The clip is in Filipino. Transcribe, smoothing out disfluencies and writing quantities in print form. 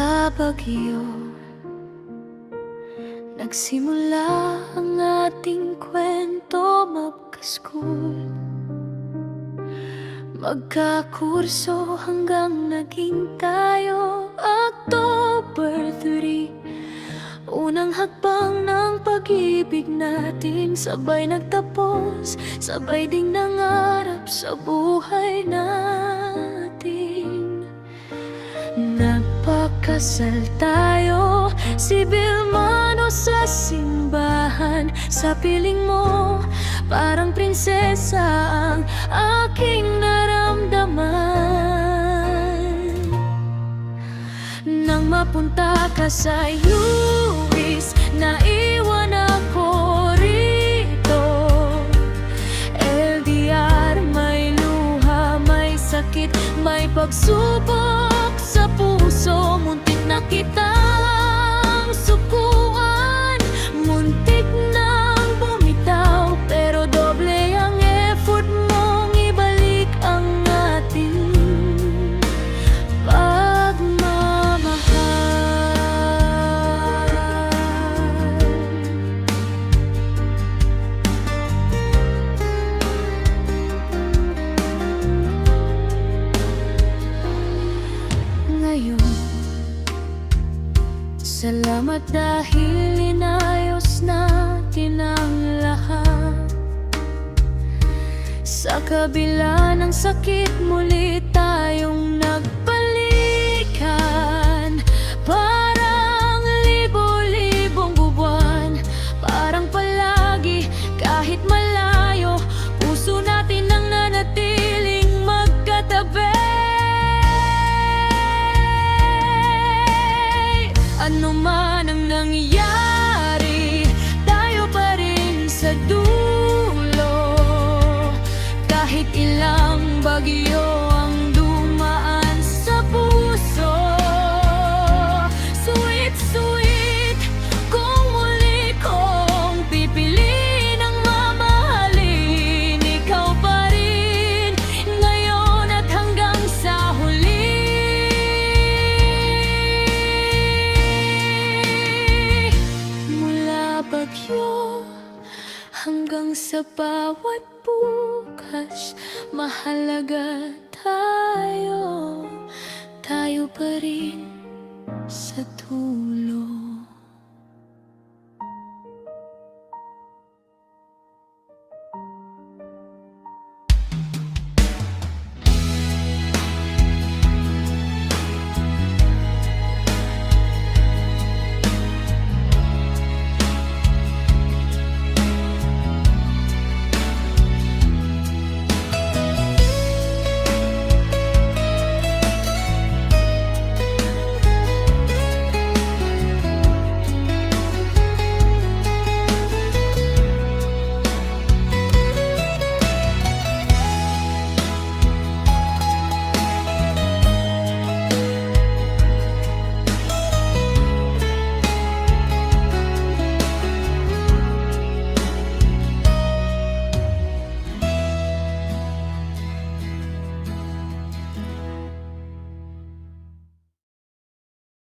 Sa Baguio nagsimula ang ating kwento magka-school, magkakurso hanggang naging tayo October 3. Unang hakbang ng pag-ibig natin, sabay nagtapos, sabay ding nangarap sa buhay natin. Nagpakasal tayo, sibil mano sa simbahan. Sa piling mo, parang prinsesa ang aking naramdaman. Nang mapunta ka sa US, naiwan ako rito. LDR, may luha, may sakit, may pagsubok sa puso. Muntik na kitang sukuan, muntik nang bumitaw, pero doble ang effort mong ibalik ang ating salamat dahil inayos natin ang lahat. Sa kabila ng sakit, muli tayong nagbalikan. Parang libo-libong buwan, parang palagi kahit malayo, puso natin ang nanatiling magkatabi. Ano man ang nangyari, tayo pa rin sa dulo. Kahit ilang bagyo ang dumaan sa puso. Sweet, sweet, kung muli kong pipiliin ang mamahalin, ikaw pa rin ngayon at hanggang sa huli. Bagyo hanggang sa bawat bukas, mahalaga tayo, tayo pa rin sa dulo.